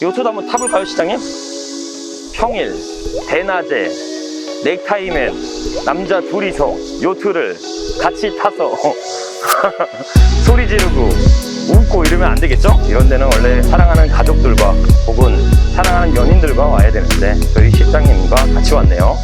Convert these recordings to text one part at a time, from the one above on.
요트도 한번 타볼까요, 시장님? 평일, 대낮에, 넥타이맨, 남자 둘이서 요트를 같이 타서 소리 지르고 웃고 이러면 안 되겠죠? 이런 데는 원래 사랑하는 가족들과 혹은 사랑하는 연인들과 와야 되는데 저희 실장님과 같이 왔네요.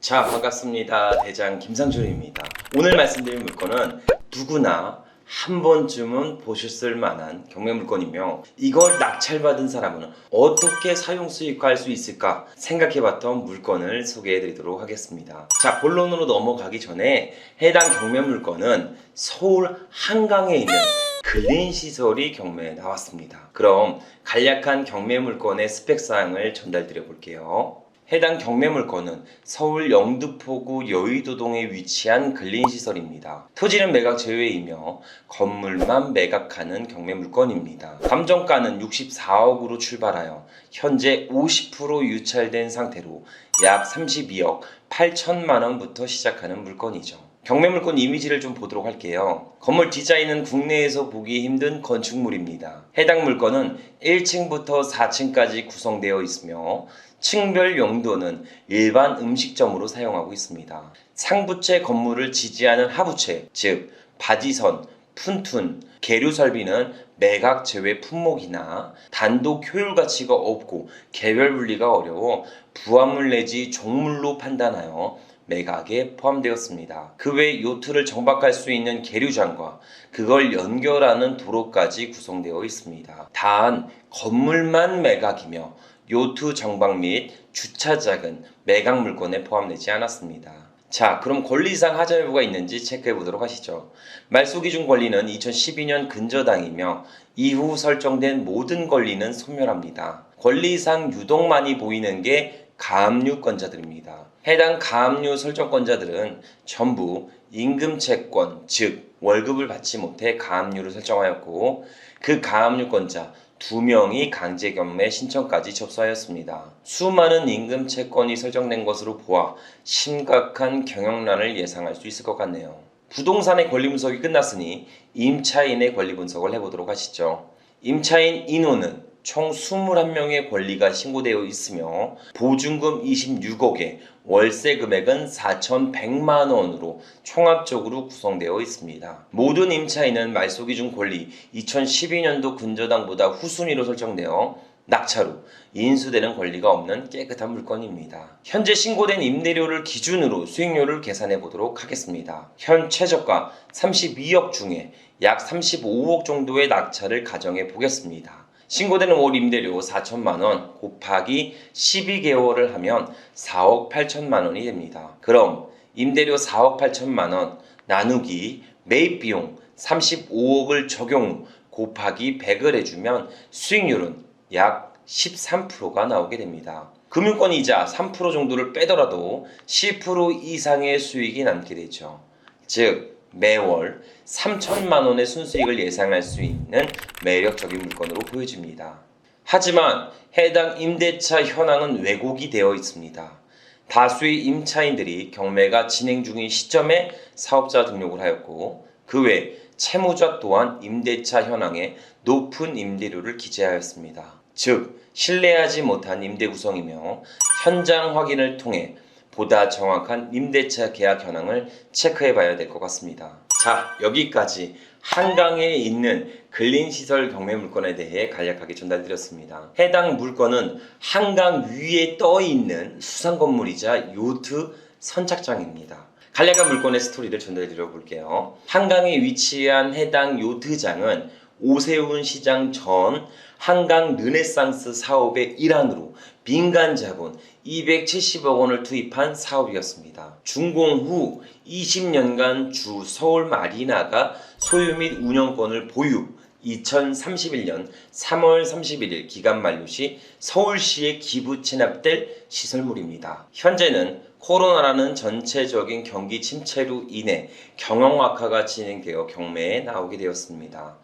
자, 반갑습니다. 대장 김상준입니다. 오늘 말씀드릴 물건은 누구나 한 번쯤은 보셨을 만한 경매 물건이며, 이걸 낙찰받은 사람은 어떻게 사용 수익화할 수 있을까 생각해봤던 물건을 소개해드리도록 하겠습니다. 자, 본론으로 넘어가기 전에 해당 경매 물건은 서울 한강에 있는 근린시설이 경매에 나왔습니다. 그럼 간략한 경매 물건의 스펙사항을 전달드려 볼게요. 해당 경매 물건은 서울 영등포구 여의도동에 위치한 근린시설입니다. 토지는 매각 제외이며 건물만 매각하는 경매 물건입니다. 감정가는 64억으로 출발하여 현재 50% 유찰된 상태로 약 32억 8천만 원부터 시작하는 물건이죠. 경매 물건 이미지를 좀 보도록 할게요. 건물 디자인은 국내에서 보기 힘든 건축물입니다. 해당 물건은 1층부터 4층까지 구성되어 있으며 층별 용도는 일반 음식점으로 사용하고 있습니다. 상부채 건물을 지지하는 하부채, 즉 바지선, 푼툰, 계류 설비는 매각 제외 품목이나 단독 효율 가치가 없고 개별 분리가 어려워 부합물 내지 종물로 판단하여 매각에 포함되었습니다. 그 외 요트를 정박할 수 있는 계류장과 그걸 연결하는 도로까지 구성되어 있습니다. 단 건물만 매각이며 요트 정박 및 주차장은 매각 물건에 포함되지 않았습니다. 자, 그럼 권리상 하자 여부가 있는지 체크해 보도록 하시죠. 말소 기준 권리는 2012년 근저당이며 이후 설정된 모든 권리는 소멸합니다. 권리상 유독 많이 보이는 게 가압류권자들입니다. 해당 가압류 설정권자들은 전부 임금채권, 즉 월급을 받지 못해 가압류를 설정하였고, 그 가압류권자 2명이 강제경매 신청까지 접수하였습니다. 수많은 임금 채권이 설정된 것으로 보아 심각한 경영난을 예상할 수 있을 것 같네요. 부동산의 권리 분석이 끝났으니 임차인의 권리 분석을 해보도록 하시죠. 임차인 인호는 총 21명의 권리가 신고되어 있으며 보증금 26억에 월세 금액은 4,100만 원으로 총합적으로 구성되어 있습니다. 모든 임차인은 말소 기준 권리 2012년도 근저당보다 후순위로 설정되어 낙찰 후 인수되는 권리가 없는 깨끗한 물건입니다. 현재 신고된 임대료를 기준으로 수익률을 계산해 보도록 하겠습니다. 현 최저가 32억 중에 약 35억 정도의 낙찰을 가정해 보겠습니다. 신고되는 월 임대료 4천만 원 곱하기 12개월을 하면 4억 8천만 원이 됩니다. 그럼 임대료 4억 8천만 원 나누기 매입비용 35억을 적용 후 곱하기 100을 해주면 수익률은 약 13%가 나오게 됩니다. 금융권 이자 3% 정도를 빼더라도 10% 이상의 수익이 남게 되죠. 즉 매월 3천만 원의 순수익을 예상할 수 있는 매력적인 물건으로 보여집니다. 하지만 해당 임대차 현황은 왜곡이 되어 있습니다. 다수의 임차인들이 경매가 진행 중인 시점에 사업자 등록을 하였고, 그 외 채무자 또한 임대차 현황에 높은 임대료를 기재하였습니다. 즉 신뢰하지 못한 임대 구성이며 현장 확인을 통해 보다 정확한 임대차 계약 현황을 체크해 봐야 될 것 같습니다. 자, 여기까지 한강에 있는 근린시설 경매 물건에 대해 간략하게 전달드렸습니다. 해당 물건은 한강 위에 떠 있는 수상 건물이자 요트 선착장입니다. 간략한 물건의 스토리를 전달드려 볼게요. 한강에 위치한 해당 요트장은 오세훈 시장 전 한강 르네상스 사업의 일환으로 민간 자본 270억 원을 투입한 사업이었습니다. 준공 후 20년간 주 서울 마리나가 소유 및 운영권을 보유, 2031년 3월 31일 기간 만료 시 서울시에 기부 체납될 시설물입니다. 현재는 코로나라는 전체적인 경기 침체로 인해 경영 악화가 진행되어 경매에 나오게 되었습니다.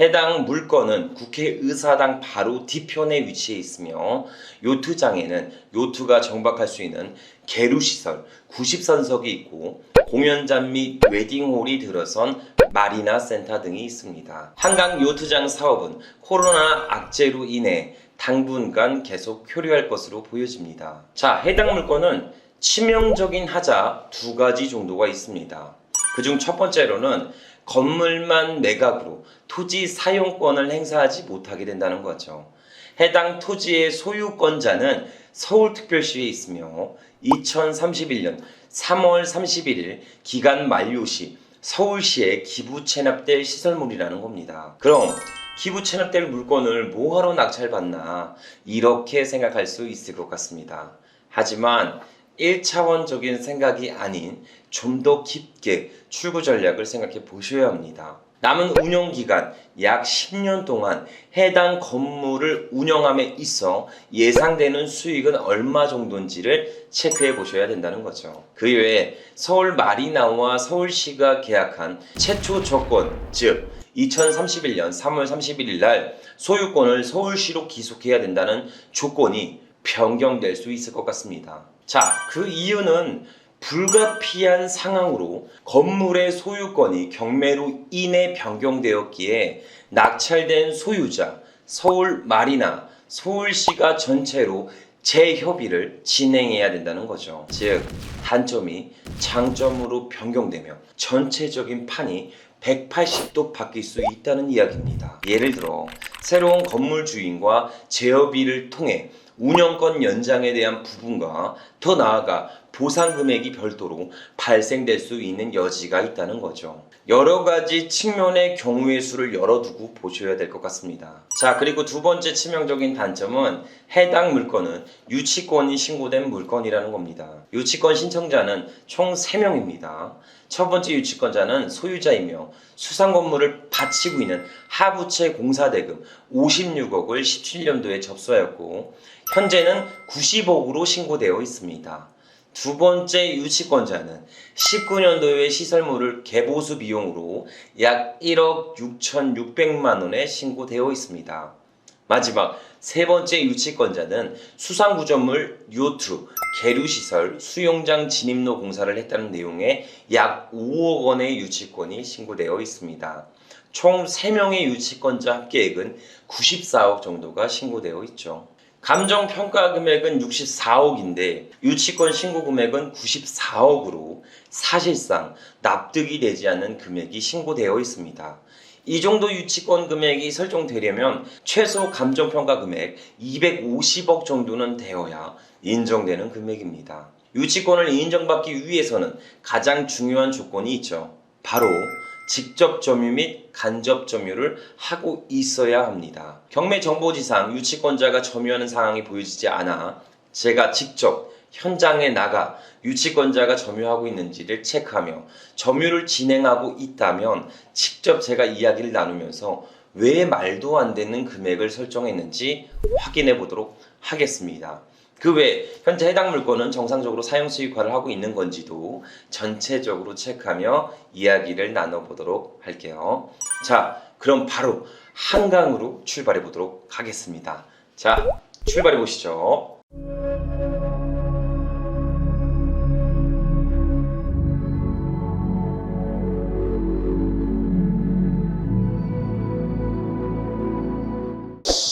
해당 물건은 국회의사당 바로 뒤편에 위치해 있으며 요트장에는 요트가 정박할 수 있는 계류시설 90선석이 있고 공연장 및 웨딩홀이 들어선 마리나 센터 등이 있습니다. 한강 요트장 사업은 코로나 악재로 인해 당분간 계속 표류할 것으로 보여집니다. 자, 해당 물건은 치명적인 하자 두 가지 정도가 있습니다. 그중 첫 번째로는 건물만 매각으로 토지 사용권을 행사하지 못하게 된다는 거죠. 해당 토지의 소유권자는 서울특별시에 있으며 2031년 3월 31일 기간 만료 시 서울시에 기부 체납될 시설물이라는 겁니다. 그럼 기부 체납될 물건을 뭐하러 낙찰받나 이렇게 생각할 수 있을 것 같습니다. 하지만 1차원적인 생각이 아닌 좀 더 깊게 출구 전략을 생각해 보셔야 합니다. 남은 운영기간 약 10년 동안 해당 건물을 운영함에 있어 예상되는 수익은 얼마 정도인지를 체크해 보셔야 된다는 거죠. 그 외에 서울 마리나와 서울시가 계약한 최초 조건, 즉 2031년 3월 31일 날 소유권을 서울시로 기속해야 된다는 조건이 변경될 수 있을 것 같습니다. 자, 그 이유는 불가피한 상황으로 건물의 소유권이 경매로 인해 변경되었기에 낙찰된 소유자, 서울 마리나, 서울시가 전체로 재협의를 진행해야 된다는 거죠. 즉, 단점이 장점으로 변경되며 전체적인 판이 180도 바뀔 수 있다는 이야기입니다. 예를 들어 새로운 건물 주인과 재협의를 통해 운영권 연장에 대한 부분과 더 나아가 보상 금액이 별도로 발생될 수 있는 여지가 있다는 거죠. 여러 가지 측면의 경우의 수를 열어두고 보셔야 될 것 같습니다. 자, 그리고 두 번째 치명적인 단점은 해당 물건은 유치권이 신고된 물건이라는 겁니다. 유치권 신청자는 총 3명입니다. 첫 번째 유치권자는 소유자이며 수상 건물을 바치고 있는 하부채 공사대금 56억을 17년도에 접수하였고 현재는 90억으로 신고되어 있습니다. 두 번째 유치권자는 19년도에 시설물을 개보수 비용으로 약 1억 6,600만 원에 신고되어 있습니다. 마지막 세 번째 유치권자는 수상구조물, 요트, 계류시설, 수영장 진입로 공사를 했다는 내용의 약 5억 원의 유치권이 신고되어 있습니다. 총 3명의 유치권자 합계액은 94억 정도가 신고되어 있죠. 감정평가 금액은 64억인데 유치권 신고 금액은 94억으로 사실상 납득이 되지 않는 금액이 신고되어 있습니다. 이 정도 유치권 금액이 설정되려면 최소 감정평가 금액 250억 정도는 되어야 인정되는 금액입니다. 유치권을 인정받기 위해서는 가장 중요한 조건이 있죠. 바로 직접 점유 및 간접 점유를 하고 있어야 합니다. 경매 정보지상 유치권자가 점유하는 상황이 보여지지 않아 제가 직접 현장에 나가 유치권자가 점유하고 있는지를 체크하며 점유를 진행하고 있다면 직접 제가 이야기를 나누면서 왜 말도 안 되는 금액을 설정했는지 확인해 보도록 하겠습니다. 그 외에 현재 해당 물건은 정상적으로 사용 수익화를 하고 있는 건지도 전체적으로 체크하며 이야기를 나눠보도록 할게요. 자, 그럼 바로 한강으로 출발해 보도록 하겠습니다. 자, 출발해 보시죠.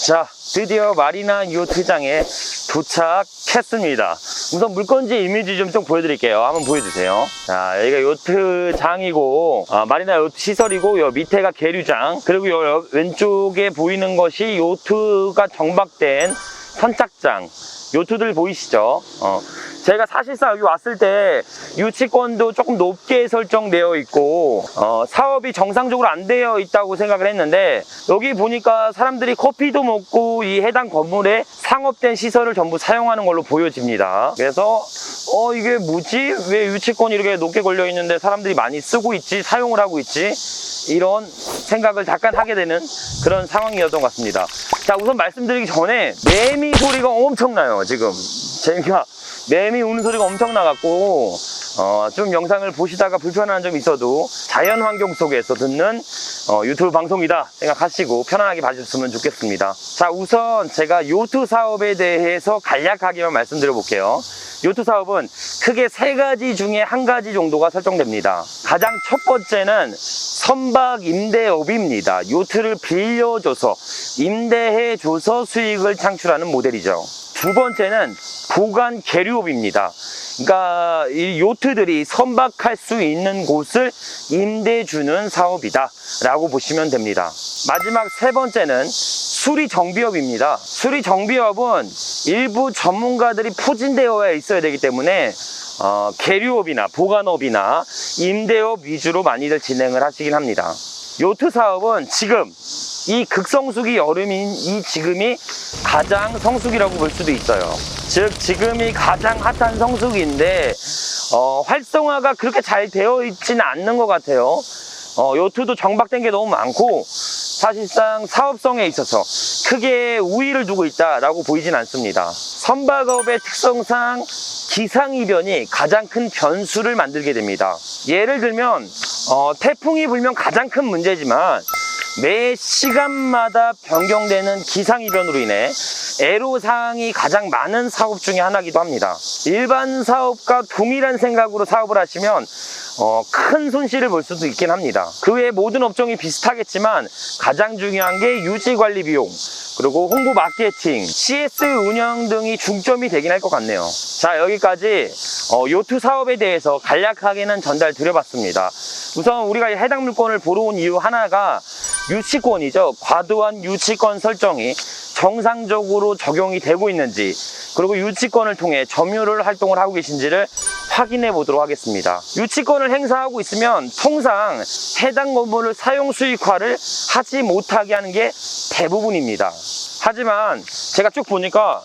자, 드디어 마리나 요트장에 도착했습니다. 우선 물건지 이미지 좀 보여드릴게요. 한번 보여주세요. 자, 여기가 요트장이고 마리나 요트 시설이고 요 밑에가 계류장, 그리고 요 왼쪽에 보이는 것이 요트가 정박된 선착장. 요트들 보이시죠? 제가 사실상 여기 왔을 때 유치권도 조금 높게 설정되어 있고 사업이 정상적으로 안 되어 있다고 생각을 했는데 여기 보니까 사람들이 커피도 먹고 이 해당 건물에 상업된 시설을 전부 사용하는 걸로 보여집니다. 그래서 이게 뭐지? 왜 유치권이 이렇게 높게 걸려 있는데 사람들이 많이 쓰고 있지? 사용을 하고 있지? 이런 생각을 잠깐 하게 되는 그런 상황이었던 것 같습니다. 자, 우선 말씀드리기 전에 매미 소리가 엄청나요. 지금 제가 매미 우는 소리가 엄청 나갖고 좀 영상을 보시다가 불편한 점이 있어도 자연환경 속에서 듣는 유튜브 방송이다 생각하시고 편안하게 봐주셨으면 좋겠습니다. 자, 우선 제가 요트 사업에 대해서 간략하게만 말씀드려 볼게요. 요트 사업은 크게 3가지 중에 1가지 정도가 설정됩니다. 가장 첫 번째는 선박 임대업입니다. 요트를 빌려줘서 임대해줘서 수익을 창출하는 모델이죠. 두 번째는 보관 계류업입니다. 그러니까 이 요트들이 선박할 수 있는 곳을 임대주는 사업이다 라고 보시면 됩니다. 마지막 세 번째는 수리 정비업입니다. 수리 정비업은 일부 전문가들이 포진되어 있어야 되기 때문에 계류업이나 보관업이나 임대업 위주로 많이들 진행을 하시긴 합니다. 요트 사업은 지금 이 극성수기 여름인 이 지금이 가장 성수기라고 볼 수도 있어요. 즉 지금이 가장 핫한 성수기인데 활성화가 그렇게 잘 되어 있지는 않는 것 같아요. 요트도 정박된 게 너무 많고 사실상 사업성에 있어서 크게 우위를 두고 있다라고 보이진 않습니다. 선박업의 특성상 기상이변이 가장 큰 변수를 만들게 됩니다. 예를 들면 태풍이 불면 가장 큰 문제지만 매 시간마다 변경되는 기상이변으로 인해 애로사항이 가장 많은 사업 중에 하나이기도 합니다. 일반 사업과 동일한 생각으로 사업을 하시면 큰 손실을 볼 수도 있긴 합니다. 그 외에 모든 업종이 비슷하겠지만 가장 중요한 게 유지관리 비용, 그리고 홍보 마케팅, CS 운영 등이 중점이 되긴 할 것 같네요. 자, 여기까지 요트 사업에 대해서 간략하게는 전달 드려봤습니다. 우선 우리가 해당 물건을 보러 온 이유 하나가 유치권이죠. 과도한 유치권 설정이 정상적으로 적용이 되고 있는지, 그리고 유치권을 통해 점유를 활동을 하고 계신지를 확인해 보도록 하겠습니다. 유치권을 행사하고 있으면 통상 해당 건물을 사용 수익화를 하지 못하게 하는 게 대부분입니다. 하지만 제가 쭉 보니까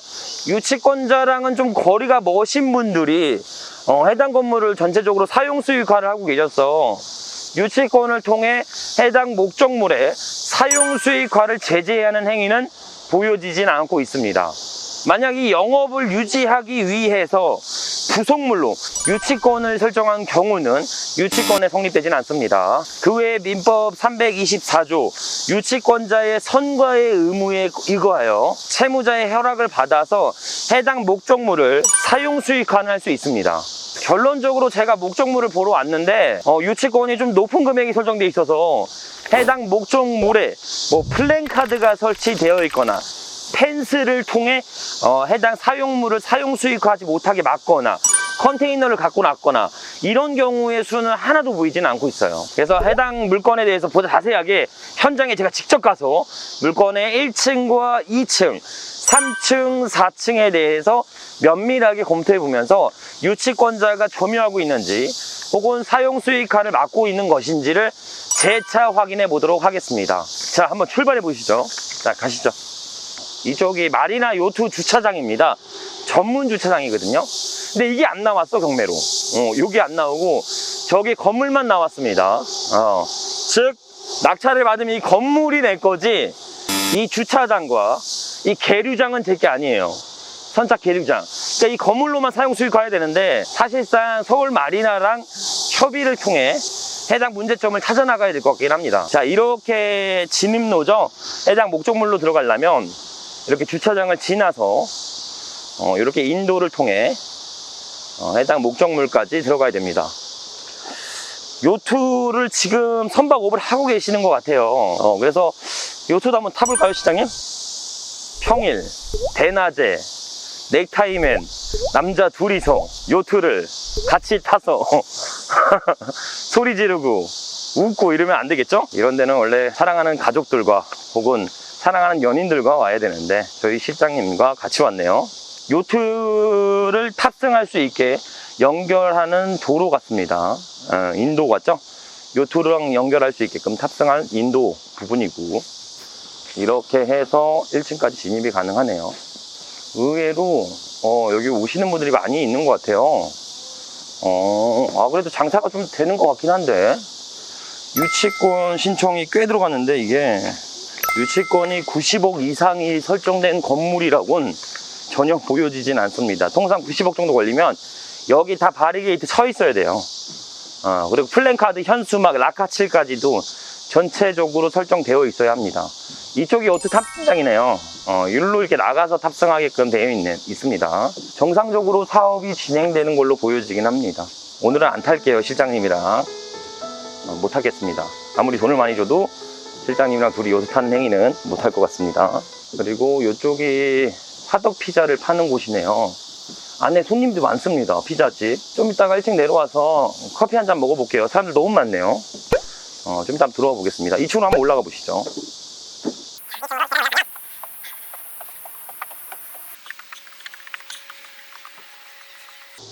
유치권자랑은 좀 거리가 먼신 분들이 해당 건물을 전체적으로 사용 수익화를 하고 계셔서 유치권을 통해 해당 목적물의 사용 수익화를 제재하는 행위는 보여지진 않고 있습니다. 만약 이 영업을 유지하기 위해서 부속물로 유치권을 설정한 경우는 유치권에 성립되진 않습니다. 그 외에 민법 324조 유치권자의 선과의 의무에 의거하여 채무자의 허락을 받아서 해당 목적물을 사용 수익화는 할 수 있습니다. 결론적으로 제가 목적물을 보러 왔는데 유치권이 좀 높은 금액이 설정되어 있어서 해당 목적물에 플랜카드가 설치되어 있거나 펜스를 통해 해당 사용물을 사용 수익화하지 못하게 막거나 컨테이너를 갖고 났거나 이런 경우의 수는 하나도 보이지는 않고 있어요. 그래서 해당 물건에 대해서 보다 자세하게 현장에 제가 직접 가서 물건의 1층과 2층, 3층, 4층에 대해서 면밀하게 검토해 보면서 유치권자가 점유하고 있는지 혹은 사용 수익화를 막고 있는 것인지를 재차 확인해 보도록 하겠습니다. 자, 한번 출발해 보시죠. 자, 가시죠. 이쪽이 마리나 요트 주차장입니다. 전문 주차장이거든요. 근데 이게 안 나왔어, 경매로. 여기 안 나오고 저기 건물만 나왔습니다. 즉 낙찰을 받으면 이 건물이 내 거지 이 주차장과 이 계류장은 제 게 아니에요. 선착 계류장. 그러니까 이 건물로만 사용 수익화해야 되는데 사실상 서울 마리나랑 협의를 통해 해당 문제점을 찾아나가야 될 것 같긴 합니다. 자, 이렇게 진입로죠. 해당 목적물로 들어가려면 이렇게 주차장을 지나서 이렇게 인도를 통해 해당 목적물까지 들어가야 됩니다. 요트를 지금 선박업을 하고 계시는 것 같아요. 그래서 요트도 한번 타볼까요, 시장님? 평일, 대낮에 넥타이맨 남자 둘이서 요트를 같이 타서 소리 지르고 웃고 이러면 안 되겠죠? 이런 데는 원래 사랑하는 가족들과 혹은 사랑하는 연인들과 와야 되는데 저희 실장님과 같이 왔네요. 요트를 탑승할 수 있게 연결하는 도로 같습니다. 인도 같죠? 요트랑 연결할 수 있게끔 탑승한 인도 부분이고 이렇게 해서 1층까지 진입이 가능하네요. 의외로 여기 오시는 분들이 많이 있는 것 같아요. 그래도 장사가 좀 되는 것 같긴 한데 유치권 신청이 꽤 들어갔는데 이게 유치권이 90억 이상이 설정된 건물이라고는 전혀 보여지진 않습니다. 통상 90억 정도 걸리면 여기 다 바리게이트 쳐 있어야 돼요. 그리고 플랜카드 현수막 라카칠까지도 전체적으로 설정되어 있어야 합니다. 이쪽이 요트 탑승장이네요. 일로 이렇게 나가서 탑승하게끔 되어 있습니다. 정상적으로 사업이 진행되는 걸로 보여지긴 합니다. 오늘은 안 탈게요. 실장님이랑 못 타겠습니다. 아무리 돈을 많이 줘도 실장님이랑 둘이 요트 타는 행위는 못 할 것 같습니다. 그리고 이쪽이 화덕 피자를 파는 곳이네요. 안에 손님도 많습니다. 피자집. 좀 이따가 1층 내려와서 커피 한 잔 먹어볼게요. 사람들 너무 많네요. 좀 이따 들어와 보겠습니다. 2층으로 한번 올라가 보시죠.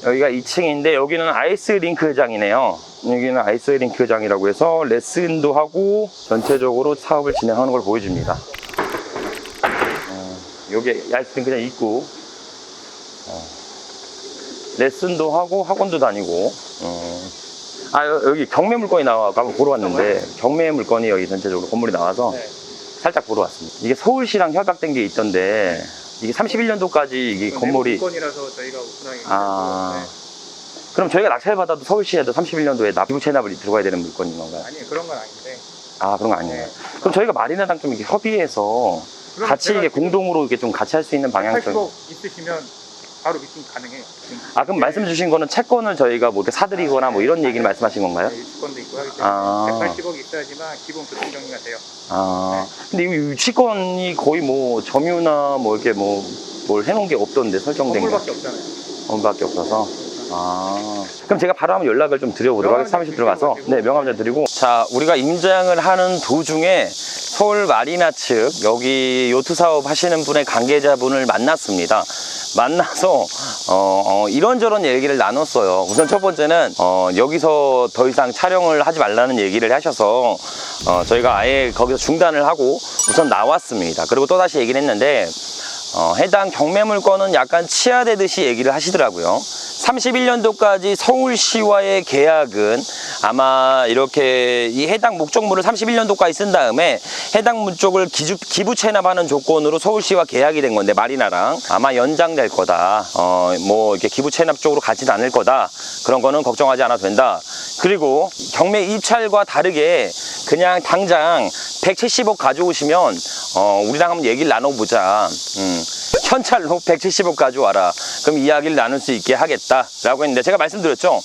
여기가 2층인데 여기는 아이스링크장이네요. 여기는 아이스링크장이라고 해서 레슨도 하고 전체적으로 사업을 진행하는 걸 보여줍니다. 여기 아이스링크장 있고 레슨도 하고 학원도 다니고 여기 경매 물건이 나와서 한번 보러 왔는데 경매 물건이 여기 전체적으로 건물이 나와서 살짝 보러 왔습니다. 이게 서울시랑 협약된 게 있던데 이게 31년도까지 이게 건물이 물건이라서 저희가 오픈하기 그럼 저희가 낙찰 받아도 서울시에도 31년도에 기부 체납이 들어가야 되는 물건인 건가요? 아니요, 그런 건 아닌데. 그런 거 아니에요. 그럼 저희가 마리나랑 좀 이렇게 협의해서 같이 이게 공동으로 이렇게 좀 같이 할 수 있는 방향 80억 있으시면 바로 미팅 가능해요. 그럼 말씀 주신 거는 채권을 저희가 뭐 이렇게 사드리거나 뭐 이런 얘기를 말씀하신 건가요? 네, 유치권도 있고 하기 때문에 180억이 있어야지만 기본 교통 정리가 돼요. 근데 이 유치권이 거의 뭐 점유나 뭐 이렇게 뭐 뭘 해놓은 게 없던데 설정된 게 건물밖에 없잖아요. 건물밖에 없어서. 그럼 제가 바로 한번 연락을 좀 드려보도록 하겠습니다. 사무실 들어가서 명함 좀 드리고. 자, 우리가 임장을 하는 도중에 서울 마리나 측 여기 요트 사업 하시는 분의 관계자분을 만났습니다. 만나서 이런저런 얘기를 나눴어요. 우선 첫 번째는 여기서 더 이상 촬영을 하지 말라는 얘기를 하셔서 저희가 아예 거기서 중단을 하고 우선 나왔습니다. 그리고 또다시 얘기를 했는데 해당 경매 물건은 약간 치하되듯이 얘기를 하시더라고요. 31년도까지 서울시와의 계약은 아마 이렇게 이 해당 목적물을 31년도까지 쓴 다음에 해당 물쪽을 기부 체납하는 조건으로 서울시와 계약이 된 건데 마리나랑 아마 연장될 거다. 뭐 이렇게 기부 체납 쪽으로 가지는 않을 거다. 그런 거는 걱정하지 않아도 된다. 그리고 경매 입찰과 다르게 그냥 당장 170억 가져오시면 우리랑 한번 얘기를 나눠보자. 현찰로 170억 가져와라. 그럼 이야기를 나눌 수 있게 하겠다라고 했는데 제가 말씀드렸죠.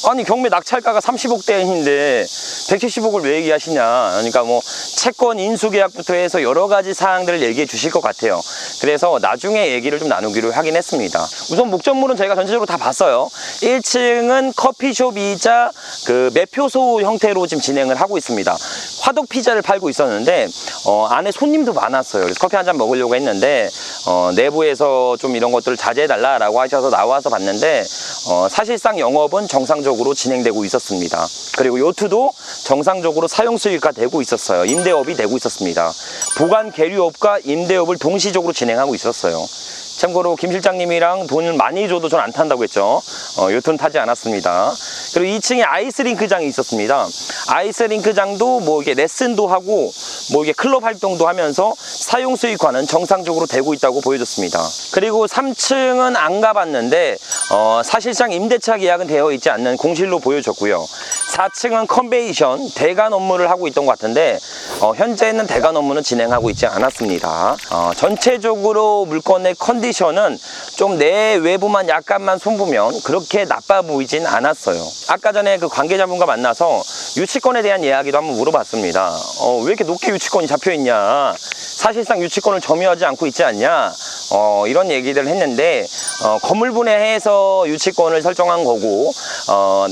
아니 경매 낙찰가가 30억대인데 170억을 왜 얘기하시냐. 그러니까 뭐 채권 인수계약부터 해서 여러 가지 사항들을 얘기해 주실 것 같아요. 그래서 나중에 얘기를 좀 나누기로 하긴 했습니다. 우선 목적물은 저희가 전체적으로 다 봤어요. 1층은 커피숍이자 그 매표소 형태로 지금 진행을 하고 있습니다. 화덕 피자를 팔고 있었는데 안에 손님도 많았어요. 그래서 커피 한 잔 먹으려고 했는데 내부에서 좀 이런 것들을 자제해달라고 하셔서 나와서 봤는데 사실상 영업은 정상적으로 진행되고 있었습니다. 그리고 요트도 정상적으로 사용 수익화 되고 있었어요. 임대업이 되고 있었습니다. 보관 계류업과 임대업을 동시적으로 진행하고 있었어요. 참고로 김 실장님이랑 돈을 많이 줘도 전 안 탄다고 했죠. 요트는 타지 않았습니다. 그리고 2층에 아이스링크장이 있었습니다. 아이스링크장도 뭐 이게 레슨도 하고 뭐 이게 클럽 활동도 하면서 사용 수익화는 정상적으로 되고 있다고 보여줬습니다. 그리고 3층은 안 가봤는데 사실상 임대차 계약은 되어 있지 않는 공실로 보여줬고요. 4층은 컨베이션 대관 업무를 하고 있던 것 같은데 현재는 대관 업무는 진행하고 있지 않았습니다. 전체적으로 물건의 컨디션은 좀 내외부만 약간만 손보면 그렇게 나빠 보이진 않았어요. 아까 전에 그 관계자분과 만나서 유치권에 대한 이야기도 한번 물어봤습니다. 왜 이렇게 높게 유치권이 잡혀있냐, 사실상 유치권을 점유하지 않고 있지 않냐, 이런 얘기를 했는데 건물 분해해서 유치권을 설정한 거고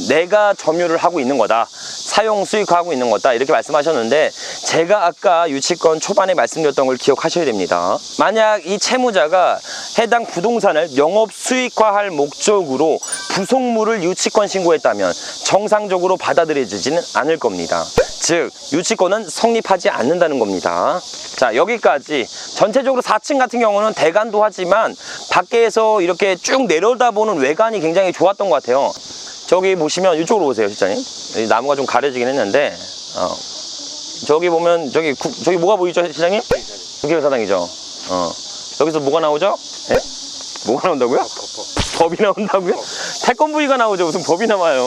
내가 점유를 하고 있는 거다, 사용 수익화하고 있는 거다, 이렇게 말씀하셨는데 제가 아까 유치권 초반에 말씀드렸던 걸 기억하셔야 됩니다. 만약 이 채무자가 해당 부동산을 영업 수익화할 목적으로 부속물을 유치권 신고했다면 정상적으로 받아들여지지는 않을 겁니다. 즉 유치권은 성립하지 않는다는 겁니다. 자, 여기까지 전체적으로 4층 같은 경우는 대관도 하지만 밖에서 이렇게 쭉 내려다보는 외관이 굉장히 좋았던 것 같아요. 저기 보시면 이쪽으로 오세요, 실장님. 나무가 좀 가려지긴 했는데 저기 보면 저기 뭐가 보이죠, 실장님? 국회의사당이죠. 여기서 뭐가 나오죠? 예? 뭐가 나온다고요? 법이 나온다고요? 태권브이가 나오죠. 무슨 법이 나와요.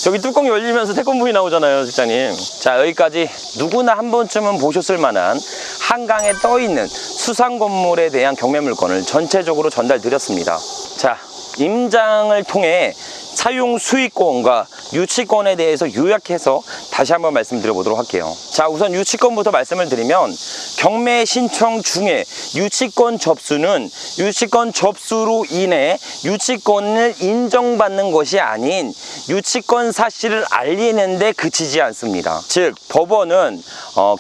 저기 뚜껑 열리면서 태권브이 나오잖아요, 실장님. 자, 여기까지 누구나 한 번쯤은 보셨을 만한 한강에 떠있는 수상 건물에 대한 경매 물건을 전체적으로 전달드렸습니다. 자, 임장을 통해 사용 수익권과 유치권에 대해서 요약해서 다시 한번 말씀드려보도록 할게요. 자, 우선 유치권부터 말씀을 드리면 경매 신청 중에 유치권 접수는 유치권 접수로 인해 유치권을 인정받는 것이 아닌 유치권 사실을 알리는 데 그치지 않습니다. 즉 법원은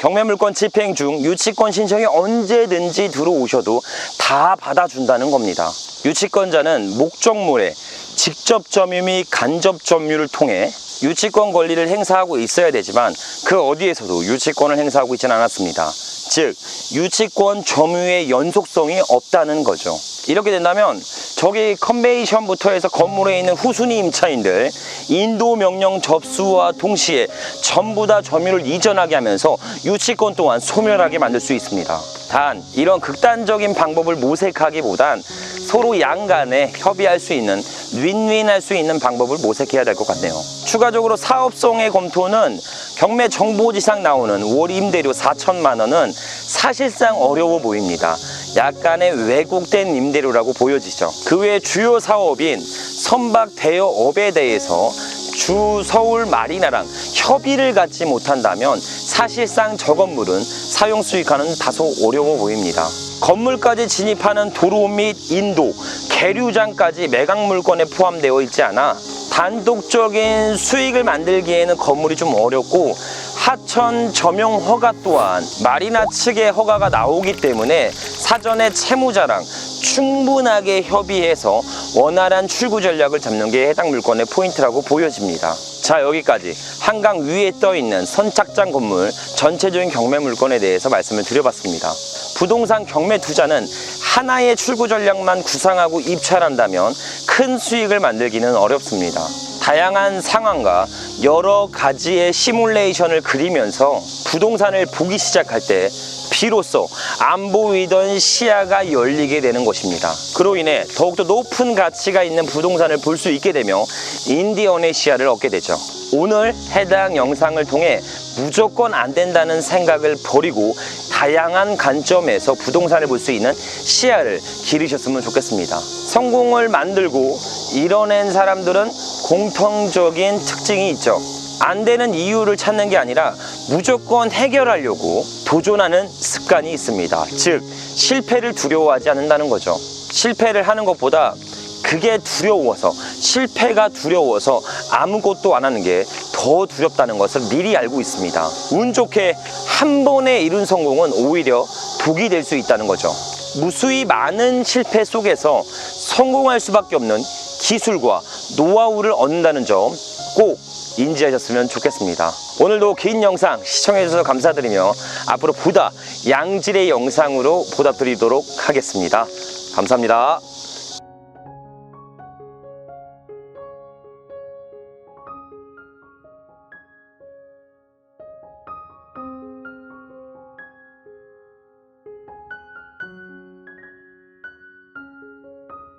경매물건 집행 중 유치권 신청이 언제든지 들어오셔도 다 받아준다는 겁니다. 유치권자는 목적물에 직접 점유 및 간접 점유를 통해 유치권 권리를 행사하고 있어야 되지만 그 어디에서도 유치권을 행사하고 있지는 않았습니다. 즉 유치권 점유의 연속성이 없다는 거죠. 이렇게 된다면 저기 컨베이션부터 해서 건물에 있는 후순위 임차인들 인도 명령 접수와 동시에 전부 다 점유를 이전하게 하면서 유치권 또한 소멸하게 만들 수 있습니다. 단 이런 극단적인 방법을 모색하기보단 서로 양간에 협의할 수 있는 윈윈할 수 있는 방법을 모색해야 될 것 같네요. 추가적으로 사업성의 검토는 경매 정보지상 나오는 월 임대료 4천만 원은 사실상 어려워 보입니다. 약간의 왜곡된 임대료라고 보여지죠. 그 외 주요 사업인 선박 대여업에 대해서 주 서울 마리나랑 협의를 갖지 못한다면 사실상 저 건물은 사용 수익화는 다소 어려워 보입니다. 건물까지 진입하는 도로 및 인도, 계류장까지 매각 물건에 포함되어 있지 않아 단독적인 수익을 만들기에는 건물이 좀 어렵고 하천 점용 허가 또한 마리나 측의 허가가 나오기 때문에 사전에 채무자랑 충분하게 협의해서 원활한 출구 전략을 잡는 게 해당 물건의 포인트라고 보여집니다. 자, 여기까지 한강 위에 떠있는 선착장 건물 전체적인 경매 물건에 대해서 말씀을 드려봤습니다. 부동산 경매 투자는 하나의 출구 전략만 구상하고 입찰한다면 큰 수익을 만들기는 어렵습니다. 다양한 상황과 여러 가지의 시뮬레이션을 그리면서 부동산을 보기 시작할 때 비로소 안 보이던 시야가 열리게 되는 것입니다. 그로 인해 더욱더 높은 가치가 있는 부동산을 볼 수 있게 되며 인디언의 시야를 얻게 되죠. 오늘 해당 영상을 통해 무조건 안 된다는 생각을 버리고 다양한 관점에서 부동산을 볼 수 있는 시야를 기르셨으면 좋겠습니다. 성공을 만들고 이뤄낸 사람들은 공통적인 특징이 있죠. 안 되는 이유를 찾는 게 아니라 무조건 해결하려고 도전하는 습관이 있습니다. 즉 실패를 두려워하지 않는다는 거죠. 실패를 하는 것보다 그게 두려워서, 실패가 두려워서 아무것도 안 하는 게 더 두렵다는 것을 미리 알고 있습니다. 운 좋게 한 번에 이룬 성공은 오히려 독이 될 수 있다는 거죠. 무수히 많은 실패 속에서 성공할 수밖에 없는 기술과 노하우를 얻는다는 점 꼭 인지하셨으면 좋겠습니다. 오늘도 긴 영상 시청해주셔서 감사드리며 앞으로 보다 양질의 영상으로 보답드리도록 하겠습니다. 감사합니다.